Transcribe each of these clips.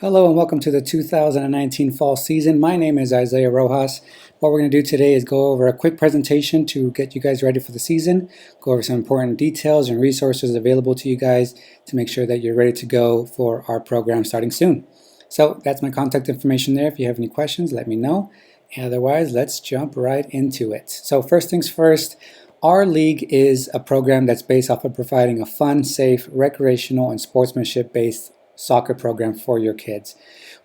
Hello and welcome to the 2019 fall season. My name is Isaiah Rojas. What we're going to do today is go over a quick presentation to get you guys ready for the season, go over some important details and resources available to you guys to make sure that you're ready to go for our program starting soon. So that's my contact information there. If you have any questions, let me know. Otherwise, let's jump right into it. So first things first, our league is a program that's based off of providing a fun, safe, recreational, and sportsmanship-based soccer program for your kids.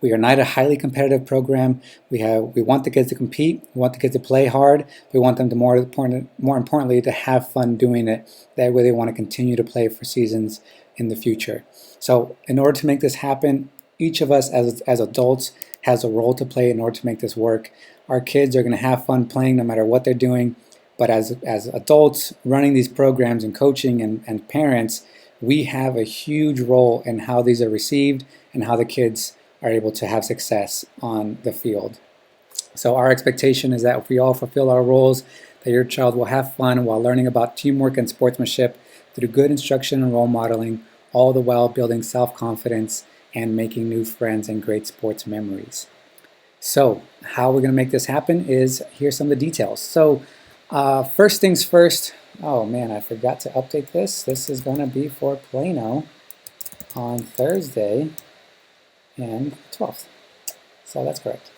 We are not a highly competitive program. We want the kids to compete. We want the kids to play hard. We want them to more importantly to have fun doing it. That way they want to continue to play for seasons in the future. So in order to make this happen, each of us as adults has a role to play in order to make this work. Our kids are going to have fun playing no matter what they're doing. But as adults running these programs and coaching and parents, we have a huge role in how these are received and how the kids are able to have success on the field. So our expectation is that if we all fulfill our roles, that your child will have fun while learning about teamwork and sportsmanship through good instruction and role modeling, all the while building self-confidence and making new friends and great sports memories. So how we're going to make this happen is, here's some of the details. So first things first, oh man, I forgot to update this. This is going to be for Plano on Thursday and 12th. So that's correct.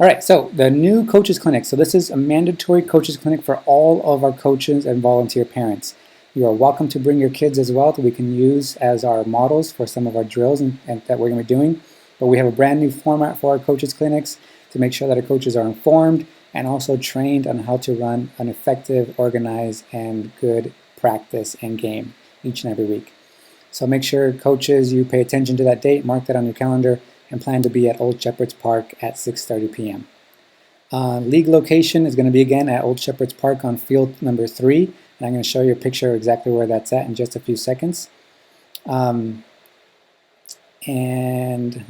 All right, so the new coaches clinic. So this is a mandatory coaches clinic for all of our coaches and volunteer parents. You are welcome to bring your kids as well that we can use as our models for some of our drills and that we're going to be doing. But we have a brand new format for our coaches clinics to make sure that our coaches are informed and also trained on how to run an effective, organized, and good practice and game each and every week. So make sure, coaches, you pay attention to that date, mark that on your calendar, and plan to be at Old Shepherd's Park at 6:30 p.m. League location is going to be again at Old Shepherd's Park on field number 3, and I'm going to show you a picture of exactly where that's at in just a few seconds. And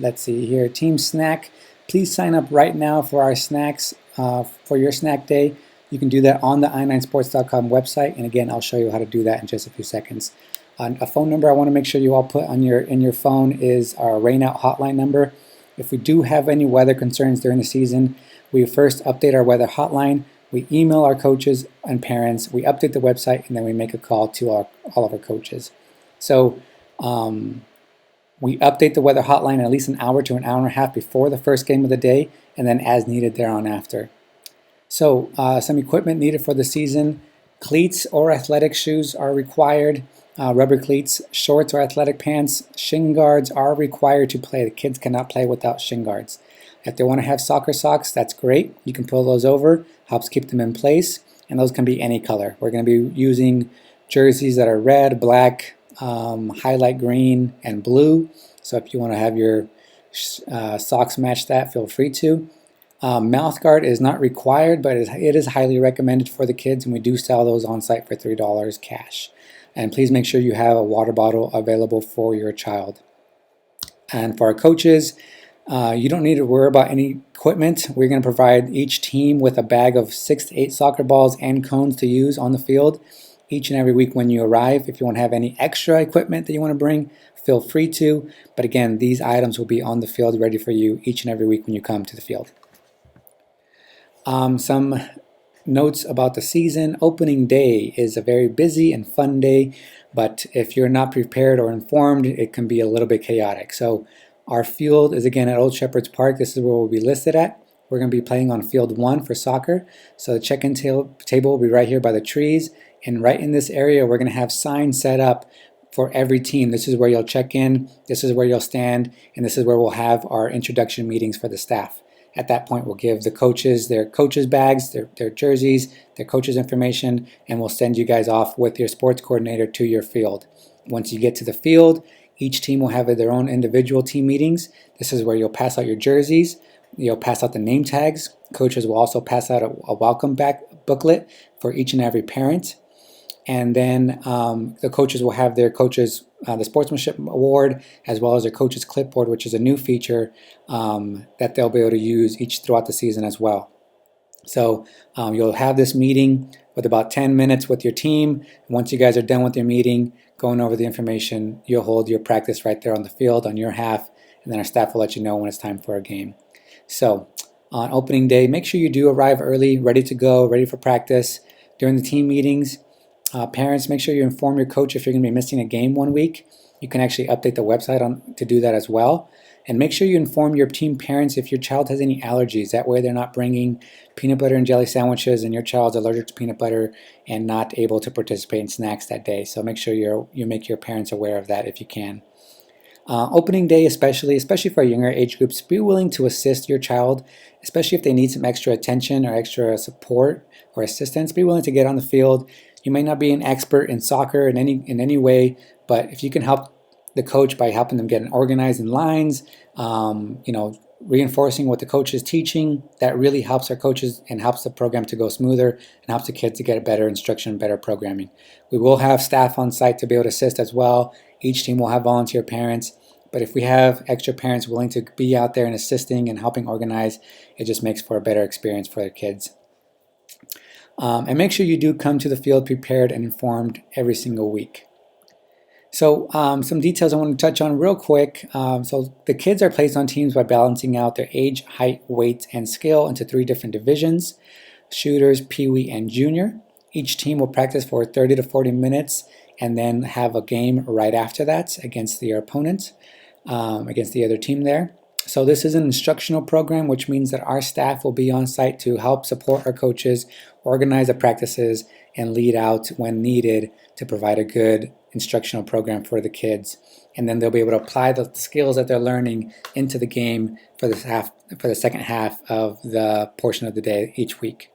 let's see here, team snack. Please sign up right now for our snacks for your snack day. You can do that on the i9sports.com website, and again, I'll show you how to do that in just a few seconds. A phone number I want to make sure you all put on in your phone is our rain out hotline number. If we do have any weather concerns during the season, we first update our weather hotline, we email our coaches and parents, we update the website, and then we make a call to all of our coaches. So we update the weather hotline at least an hour to an hour and a half before the first game of the day, and then as needed thereon after. So some equipment needed for the season. Cleats or athletic shoes are required. Rubber cleats, shorts or athletic pants, shin guards are required to play. The kids cannot play without shin guards. If they want to have soccer socks, that's great. You can pull those over, helps keep them in place, and those can be any color. We're going to be using jerseys that are red, black, highlight green, and blue. So if you want to have your socks match that, feel free to. Mouth guard is not required, but it is highly recommended for the kids, and we do sell those on site for $3 cash. And please make sure you have a water bottle available for your child. And for our coaches, you don't need to worry about any equipment. We're going to provide each team with a bag of 6 to 8 soccer balls and cones to use on the field each and every week when you arrive. If you want to have any extra equipment that you want to bring, feel free to. But again, these items will be on the field ready for you each and every week when you come to the field. Some notes about the season. Opening day is a very busy and fun day, but if you're not prepared or informed, it can be a little bit chaotic. So our field is again at Old Shepherd's Park. This is where we'll be listed at. We're going to be playing on field 1 for soccer. So the check-in table will be right here by the trees, and right in this area we're going to have signs set up for every team. This is where you'll check in, this is where you'll stand, and this is where we'll have our introduction meetings for the staff. At that point, we'll give the coaches their coaches' bags, their jerseys, their coaches' information, and we'll send you guys off with your sports coordinator to your field. Once you get to the field, each team will have their own individual team meetings. This is where you'll pass out your jerseys, you'll pass out the name tags. Coaches will also pass out a welcome back booklet for each and every parent. And then the coaches will have their coaches, the sportsmanship award, as well as their coaches clipboard, which is a new feature that they'll be able to use throughout the season as well. So you'll have this meeting with about 10 minutes with your team. Once you guys are done with your meeting, going over the information, you'll hold your practice right there on the field on your half, and then our staff will let you know when it's time for a game. So on opening day, make sure you do arrive early, ready to go, ready for practice. During the team meetings, parents, make sure you inform your coach if you're going to be missing a game one week. You can actually update the website to do that as well. And make sure you inform your team parents if your child has any allergies. That way they're not bringing peanut butter and jelly sandwiches and your child's allergic to peanut butter and not able to participate in snacks that day. So make sure you make your parents aware of that if you can. Opening day especially for younger age groups, be willing to assist your child, especially if they need some extra attention or extra support or assistance. Be willing to get on the field. You may not be an expert in soccer in any way, but if you can help the coach by helping them get organized in lines, reinforcing what the coach is teaching, that really helps our coaches and helps the program to go smoother and helps the kids to get a better instruction, better programming. We will have staff on site to be able to assist as well. Each team will have volunteer parents, but if we have extra parents willing to be out there and assisting and helping organize, it just makes for a better experience for their kids. And make sure you do come to the field prepared and informed every single week. So some details I want to touch on real quick. So the kids are placed on teams by balancing out their age, height, weight, and skill into 3 different divisions: shooters, peewee, and junior. Each team will practice for 30 to 40 minutes and then have a game right after that against their opponent, against the other team there. So this is an instructional program, which means that our staff will be on site to help support our coaches, organize the practices, and lead out when needed to provide a good instructional program for the kids. And then they'll be able to apply the skills that they're learning into the game for the second half of the portion of the day each week.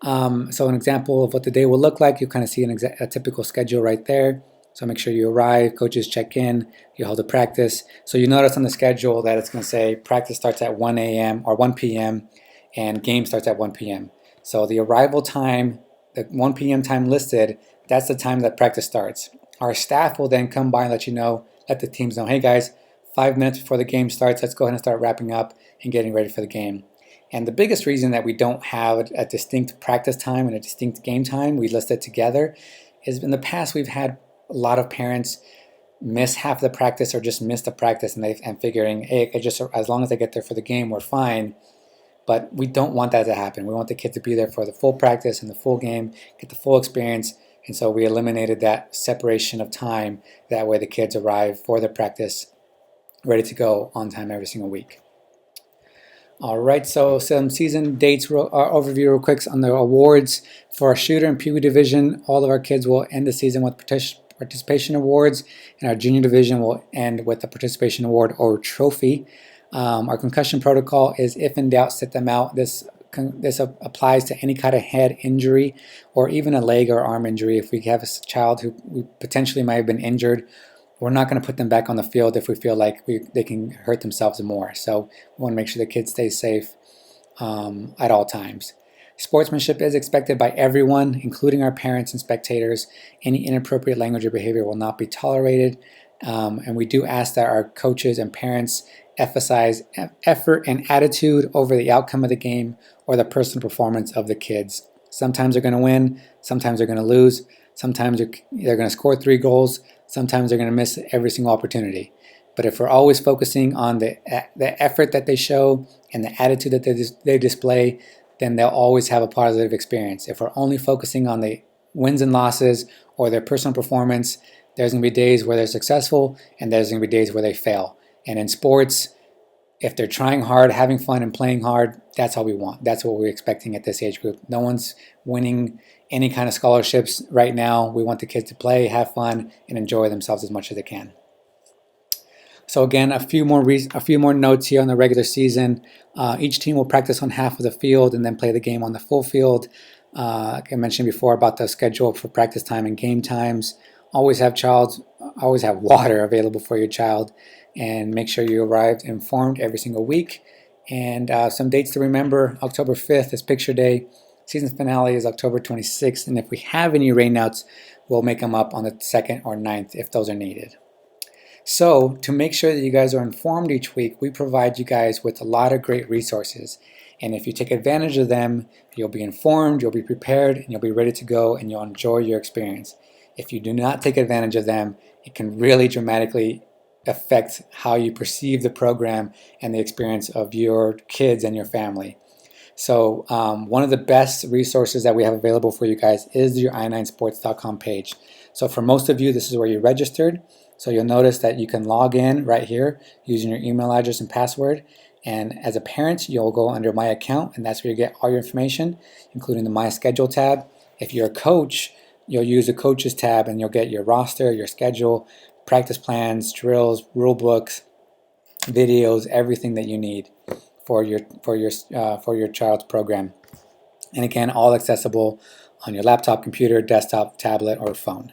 So an example of what the day will look like, you kind of see a typical schedule right there. So make sure you arrive, coaches check in, you hold a practice. So you notice on the schedule that it's going to say practice starts at 1 a.m. or 1 p.m. and game starts at 1 p.m. So the arrival time, the 1 p.m. time listed, that's the time that practice starts. Our staff will then come by and let the teams know, hey guys, 5 minutes before the game starts, let's go ahead and start wrapping up and getting ready for the game. And the biggest reason that we don't have a distinct practice time and a distinct game time, we list it together, is in the past we've had a lot of parents miss half the practice or just miss the practice and figuring, hey, as long as I get there for the game, we're fine. But we don't want that to happen. We want the kids to be there for the full practice and the full game, get the full experience. And so we eliminated that separation of time. That way the kids arrive for their practice ready to go on time every single week. All right, so some season dates overview real quick on the awards. For our shooter and peewee division, all of our kids will end the season with participation awards, and our junior division will end with a participation award or trophy. Our concussion protocol is, if in doubt, sit them out. This applies to any kind of head injury or even a leg or arm injury. If we have a child who potentially might have been injured, we're not going to put them back on the field if we feel like they can hurt themselves more. So we want to make sure the kids stay safe at all times. Sportsmanship is expected by everyone, including our parents and spectators. Any inappropriate language or behavior will not be tolerated. And we do ask that our coaches and parents emphasize effort and attitude over the outcome of the game or the personal performance of the kids. Sometimes they're going to win, sometimes they're going to lose, sometimes they're going to score 3 goals, sometimes they're going to miss every single opportunity. But if we're always focusing on the effort that they show and the attitude that they display, then they'll always have a positive experience. If we're only focusing on the wins and losses or their personal performance, there's going to be days where they're successful and there's going to be days where they fail. And in sports, if they're trying hard, having fun, and playing hard, that's all we want. That's what we're expecting at this age group. No one's winning any kind of scholarships right now. We want the kids to play, have fun, and enjoy themselves as much as they can. So again, a few more notes here on the regular season. Each team will practice on half of the field and then play the game on the full field. Like I mentioned before about the schedule for practice time and game times. Always have water available for your child, and make sure you arrive informed every single week. And some dates to remember: October 5th is picture day. Season finale is October 26th, and if we have any rainouts, we'll make them up on the 2nd or 9th if those are needed. So to make sure that you guys are informed each week, we provide you guys with a lot of great resources. And if you take advantage of them, you'll be informed, you'll be prepared, and you'll be ready to go, and you'll enjoy your experience. If you do not take advantage of them, it can really dramatically affect how you perceive the program and the experience of your kids and your family. So one of the best resources that we have available for you guys is your i9sports.com page. So for most of you, this is where you registered. So you'll notice that you can log in right here using your email address and password. And as a parent, you'll go under My Account, and that's where you get all your information, including the My Schedule tab. If you're a coach, you'll use the Coaches tab, and you'll get your roster, your schedule, practice plans, drills, rule books, videos, everything that you need for your child's program. And again, all accessible on your laptop, computer, desktop, tablet, or phone.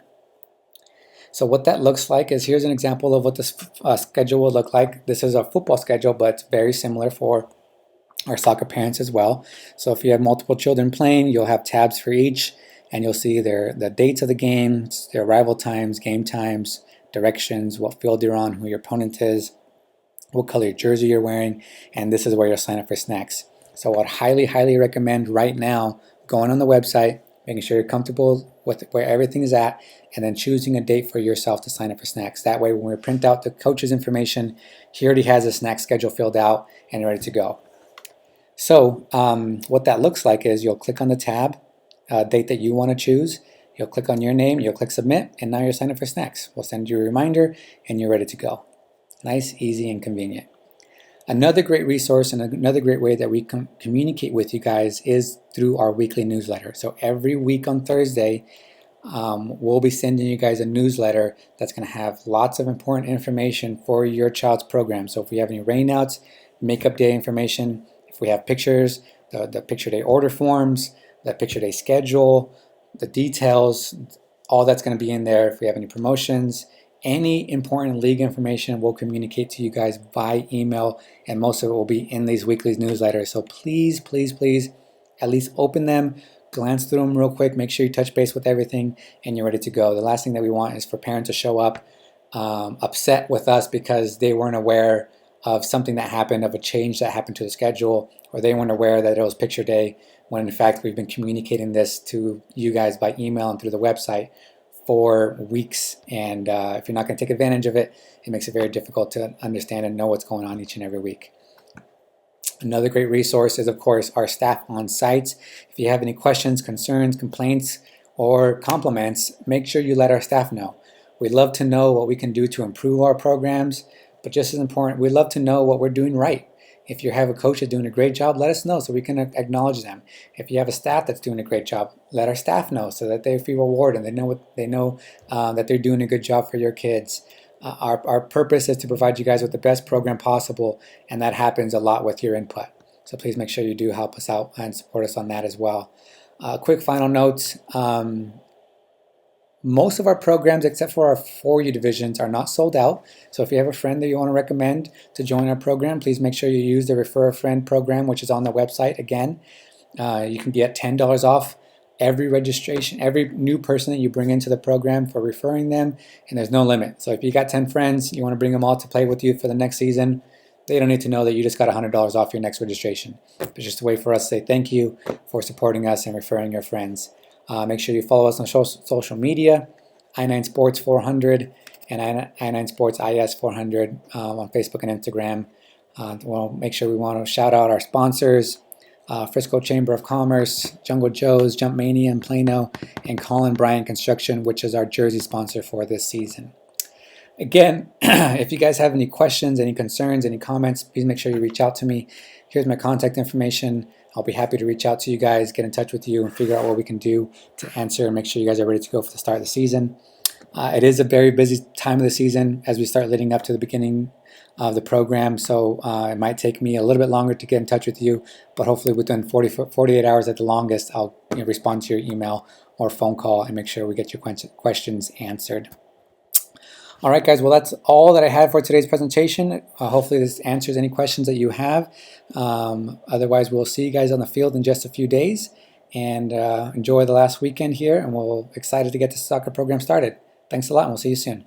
So what that looks like is, here's an example of what the schedule will look like. This is a football schedule, but it's very similar for our soccer parents as well. So if you have multiple children playing, you'll have tabs for each, and you'll see the dates of the games, their arrival times, game times, directions, what field you're on, who your opponent is, what color jersey you're wearing, and this is where you'll sign up for snacks. So I'd highly recommend right now going on the website, making sure you're comfortable with where everything is at, and then choosing a date for yourself to sign up for snacks. That way, when we print out the coach's information, he already has a snack schedule filled out and ready to go. So what that looks like is, you'll click on the tab, date that you want to choose, you'll click on your name, you'll click submit, and now you're signed up for snacks. We'll send you a reminder and you're ready to go. Nice, easy, and convenient. Another great resource and another great way that we can communicate with you guys is through our weekly newsletter. So every week on Thursday, we'll be sending you guys a newsletter that's going to have lots of important information for your child's program. So if we have any rainouts, makeup day information, if we have pictures, the picture day order forms, the picture day schedule, the details, all that's going to be in there. If we have any promotions, any important league information, we'll communicate to you guys by email, and most of it will be in these weekly newsletters. So please at least open them, glance through them real quick, make sure you touch base with everything, and you're ready to go. The last thing that we want is for parents to show up upset with us because they weren't aware of something that happened, of a change that happened to the schedule, or they weren't aware that it was picture day, when in fact we've been communicating this to you guys by email and through the website for weeks. And if you're not going to take advantage of it, it makes it very difficult to understand and know what's going on each and every week. Another great resource is, of course, our staff on site. If you have any questions, concerns, complaints, or compliments, make sure you let our staff know. We'd love to know what we can do to improve our programs, but just as important, we'd love to know what we're doing right. If you have a coach that's doing a great job, let us know so we can acknowledge them. If you have a staff that's doing a great job, let our staff know so that they feel rewarded and they know that they're doing a good job for your kids. Our purpose is to provide you guys with the best program possible, and that happens a lot with your input. So please make sure you do help us out and support us on that as well. Quick final notes. Most of our programs, except for our 4U divisions, are not sold out. So if you have a friend that you want to recommend to join our program, please make sure you use the Refer a Friend program, which is on the website. Again, you can get $10 off every registration, every new person that you bring into the program for referring them, and there's no limit. So if you got 10 friends, you want to bring them all to play with you for the next season, they don't need to know that you just got $100 off your next registration. It's just a way for us to say thank you for supporting us and referring your friends. Make sure you follow us on social media, i9sports 400 and i9sports is 400 on Facebook and Instagram. We'll make sure we want to shout out our sponsors, Frisco Chamber of Commerce, Jungle Joe's, Jump Mania in Plano, and Colin Bryant Construction, which is our jersey sponsor for this season. Again, if you guys have any questions, any concerns, any comments, please make sure you reach out to me. Here's my contact information. I'll be happy to reach out to you guys, get in touch with you, and figure out what we can do to answer and make sure you guys are ready to go for the start of the season. It is a very busy time of the season as we start leading up to the beginning of the program, so it might take me a little bit longer to get in touch with you, but hopefully within 48 hours at the longest, I'll respond to your email or phone call and make sure we get your questions answered. All right, guys, well, that's all that I had for today's presentation. Hopefully this answers any questions that you have. Otherwise, we'll see you guys on the field in just a few days, and enjoy the last weekend here, and we're excited to get the soccer program started. Thanks a lot, and we'll see you soon.